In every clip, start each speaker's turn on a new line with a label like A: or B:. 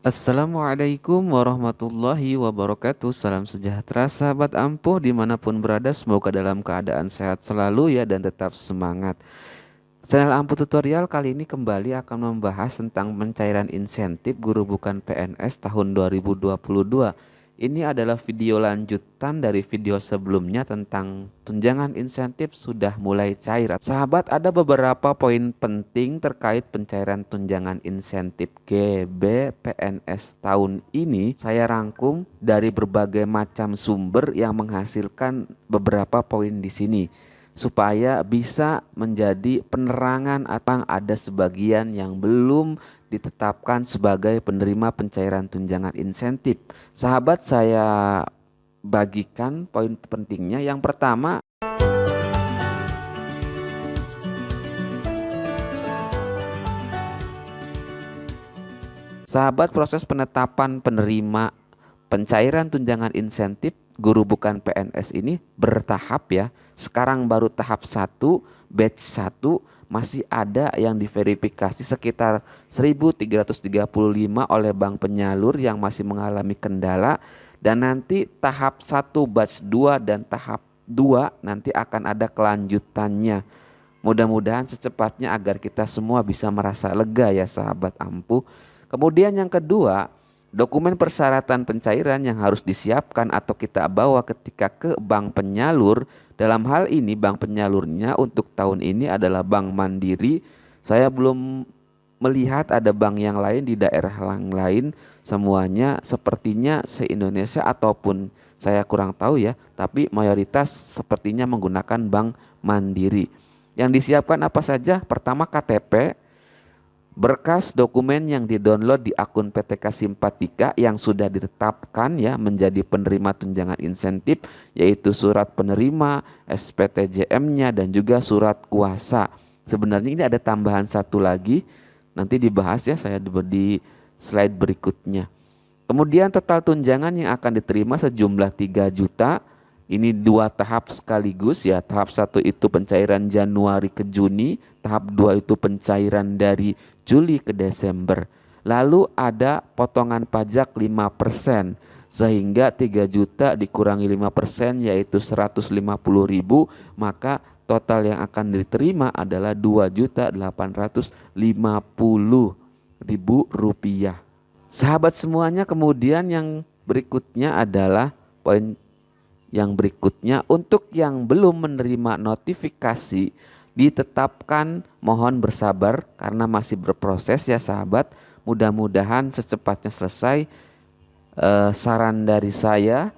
A: Assalamualaikum warahmatullahi wabarakatuh. Salam sejahtera sahabat ampuh dimanapun berada. Semoga dalam keadaan sehat selalu ya dan tetap semangat. Channel Ampuh Tutorial kali ini kembali akan membahas tentang pencairan insentif guru bukan PNS tahun 2022. Ini adalah video lanjutan dari video sebelumnya tentang tunjangan insentif sudah mulai cair. Sahabat, ada beberapa poin penting terkait pencairan tunjangan insentif GB PNS tahun ini. Saya rangkum dari berbagai macam sumber yang menghasilkan beberapa poin di sini, supaya bisa menjadi penerangan atau ada sebagian yang belum ditetapkan sebagai penerima pencairan tunjangan insentif. Sahabat, saya bagikan poin pentingnya. Yang pertama, sahabat, proses penetapan penerima pencairan tunjangan insentif guru bukan PNS ini bertahap ya. Sekarang baru tahap 1, batch 1, masih ada yang diverifikasi sekitar 1335 oleh bank penyalur yang masih mengalami kendala, dan nanti tahap 1 batch 2 dan tahap 2 nanti akan ada kelanjutannya. Mudah-mudahan secepatnya agar kita semua bisa merasa lega ya sahabat ampuh. Kemudian yang kedua, dokumen persyaratan pencairan yang harus disiapkan atau kita bawa ketika ke bank penyalur. Dalam hal ini bank penyalurnya untuk tahun ini adalah Bank Mandiri. Saya belum melihat ada bank yang lain di daerah yang lain. Semuanya sepertinya se-Indonesia ataupun saya kurang tahu ya, tapi mayoritas sepertinya menggunakan Bank Mandiri. Yang disiapkan apa saja? Pertama, KTP, berkas dokumen yang didownload di akun PTK Simpatika yang sudah ditetapkan ya menjadi penerima tunjangan insentif, yaitu surat penerima, SPTJM-nya, dan juga surat kuasa. Sebenarnya ini ada tambahan satu lagi, nanti dibahas ya saya di slide berikutnya. Kemudian total tunjangan yang akan diterima sejumlah 3 juta. Ini 2 tahap sekaligus ya. Tahap 1 itu pencairan Januari ke Juni, tahap 2 itu pencairan dari Juli ke Desember. Lalu ada potongan pajak 5%, sehingga 3 juta dikurangi 5% yaitu 150.000, maka total yang akan diterima adalah 2.850.000 rupiah. Sahabat semuanya, kemudian yang berikutnya adalah poin yang berikutnya, untuk yang belum menerima notifikasi ditetapkan mohon bersabar karena masih berproses ya sahabat. Mudah-mudahan secepatnya selesai. Saran dari saya,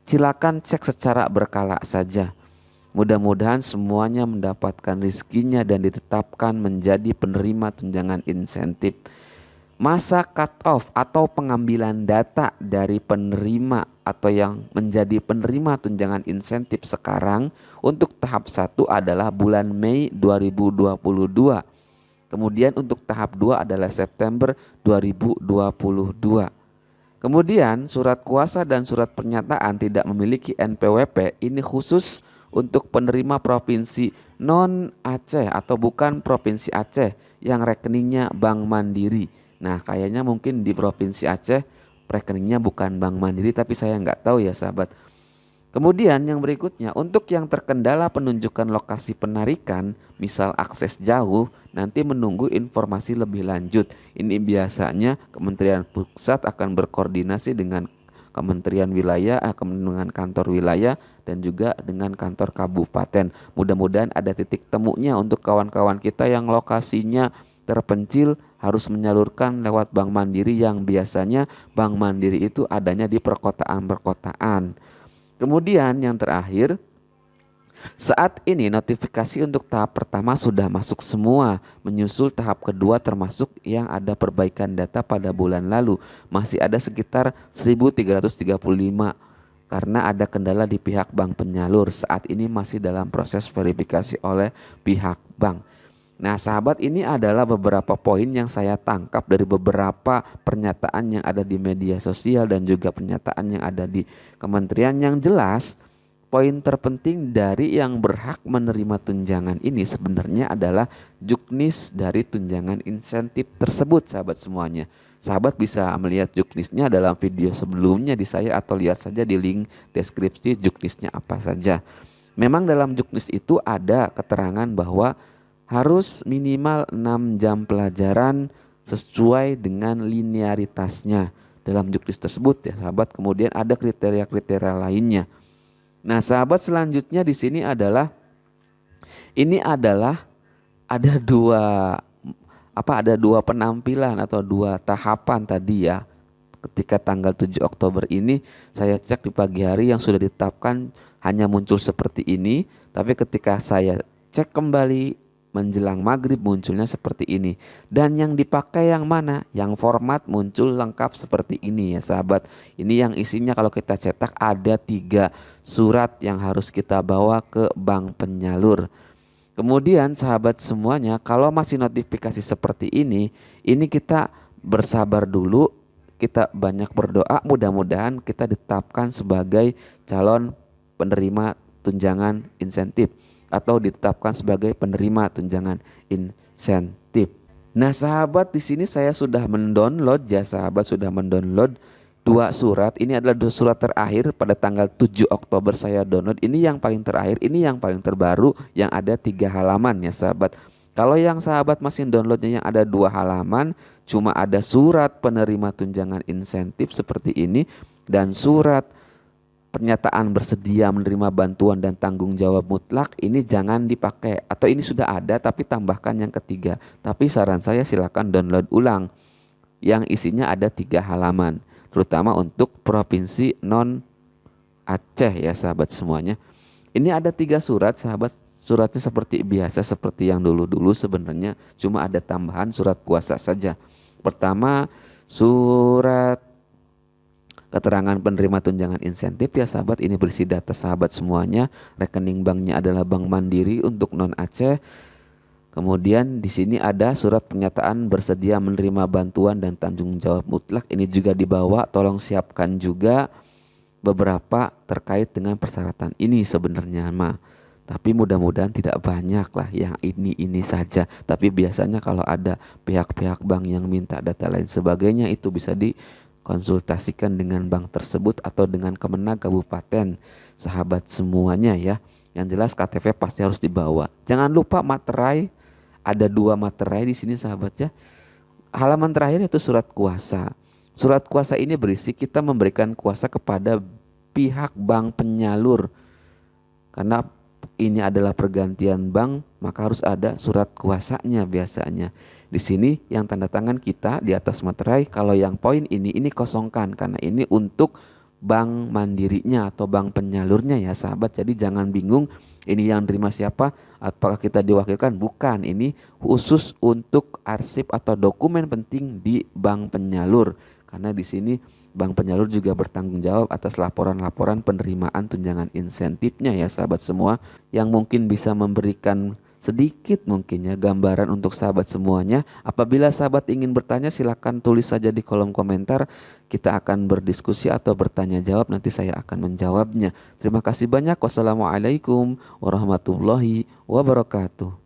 A: silakan cek secara berkala saja. Mudah-mudahan semuanya mendapatkan rezekinya dan ditetapkan menjadi penerima tunjangan insentif. Masa cut off atau pengambilan data dari penerima atau yang menjadi penerima tunjangan insentif sekarang untuk tahap 1 adalah bulan Mei 2022. Kemudian untuk tahap 2 adalah September 2022. Kemudian surat kuasa dan surat pernyataan tidak memiliki NPWP ini khusus untuk penerima provinsi non Aceh atau bukan provinsi Aceh yang rekeningnya Bank Mandiri. Nah, kayaknya mungkin di Provinsi Aceh rekeningnya bukan Bank Mandiri, tapi saya nggak tahu ya sahabat. Kemudian yang berikutnya, untuk yang terkendala penunjukan lokasi penarikan, misal akses jauh, nanti menunggu informasi lebih lanjut. Ini biasanya Kementerian Pusat akan berkoordinasi dengan Kementerian Wilayah, dengan kantor wilayah, dan juga dengan kantor kabupaten. Mudah-mudahan ada titik temunya untuk kawan-kawan kita yang lokasinya terpencil harus menyalurkan lewat Bank Mandiri, yang biasanya Bank Mandiri itu adanya di perkotaan-perkotaan. Kemudian yang terakhir, saat ini notifikasi untuk tahap pertama sudah masuk semua, menyusul tahap kedua termasuk yang ada perbaikan data pada bulan lalu. Masih ada sekitar 1335 karena ada kendala di pihak bank penyalur. Saat ini masih dalam proses verifikasi oleh pihak bank. Nah sahabat, ini adalah beberapa poin yang saya tangkap dari beberapa pernyataan yang ada di media sosial dan juga pernyataan yang ada di kementerian. Yang jelas, poin terpenting dari yang berhak menerima tunjangan ini sebenarnya adalah juknis dari tunjangan insentif tersebut sahabat semuanya. Sahabat bisa melihat juknisnya dalam video sebelumnya di saya atau lihat saja di link deskripsi juknisnya apa saja. Memang dalam juknis itu ada keterangan bahwa harus minimal 6 jam pelajaran sesuai dengan linearitasnya dalam juknis tersebut ya sahabat. Kemudian ada kriteria-kriteria lainnya. Nah, sahabat, selanjutnya di sini adalah ada dua penampilan atau dua tahapan tadi ya. Ketika tanggal 7 Oktober ini saya cek di pagi hari yang sudah ditetapkan hanya muncul seperti ini, tapi ketika saya cek kembali menjelang maghrib munculnya seperti ini. Dan yang dipakai yang mana? Yang format muncul lengkap seperti ini ya sahabat. Ini yang isinya kalau kita cetak ada 3 surat yang harus kita bawa ke bank penyalur. Kemudian sahabat semuanya, kalau masih notifikasi seperti ini kita bersabar dulu, kita banyak berdoa, mudah-mudahan kita ditetapkan sebagai calon penerima tunjangan insentif atau ditetapkan sebagai penerima tunjangan insentif. Nah sahabat, di sini saya sudah mendownload ya sahabat, sudah mendownload 2 surat. Ini adalah 2 surat terakhir pada tanggal 7 Oktober saya download. Ini yang paling terakhir, ini yang paling terbaru yang ada 3 halaman ya sahabat. Kalau yang sahabat masih downloadnya yang ada 2 halaman, cuma ada surat penerima tunjangan insentif seperti ini dan surat pernyataan bersedia menerima bantuan dan tanggung jawab mutlak, ini jangan dipakai. Atau ini sudah ada tapi tambahkan yang ketiga. Tapi saran saya silakan download ulang yang isinya ada 3 halaman, terutama untuk provinsi non Aceh ya sahabat semuanya. Ini ada 3 surat sahabat. Suratnya seperti biasa, seperti yang dulu-dulu sebenarnya, cuma ada tambahan surat kuasa saja. Pertama, surat keterangan penerima tunjangan insentif ya sahabat. Ini berisi data sahabat semuanya. Rekening banknya adalah Bank Mandiri untuk non Aceh. Kemudian di sini ada surat pernyataan bersedia menerima bantuan dan tanggung jawab mutlak. Ini juga dibawa. Tolong siapkan juga beberapa terkait dengan persyaratan ini sebenarnya mah. Tapi mudah-mudahan tidak banyak lah yang ini saja. Tapi biasanya kalau ada pihak-pihak bank yang minta data lain sebagainya, itu bisa dikonsultasikan dengan bank tersebut atau dengan Kemenag Kabupaten sahabat semuanya ya. Yang jelas KTP pasti harus dibawa. Jangan lupa materai, ada 2 materai di sini sahabat ya. Halaman terakhir itu surat kuasa. Surat kuasa ini berisi kita memberikan kuasa kepada pihak bank penyalur. Karena ini adalah pergantian bank, maka harus ada surat kuasanya biasanya. Di sini yang tanda tangan kita di atas materai. Kalau yang poin ini kosongkan karena ini untuk bank mandirinya atau bank penyalurnya ya sahabat. Jadi jangan bingung ini yang terima siapa, apakah kita diwakilkan? Bukan, ini khusus untuk arsip atau dokumen penting di bank penyalur. Karena di sini bank penyalur juga bertanggung jawab atas laporan-laporan penerimaan tunjangan insentifnya ya sahabat semua, yang mungkin bisa memberikan sedikit mungkin ya gambaran untuk sahabat semuanya. Apabila sahabat ingin bertanya silakan tulis saja di kolom komentar. Kita akan berdiskusi atau bertanya jawab, nanti saya akan menjawabnya. Terima kasih banyak. Wassalamualaikum warahmatullahi wabarakatuh.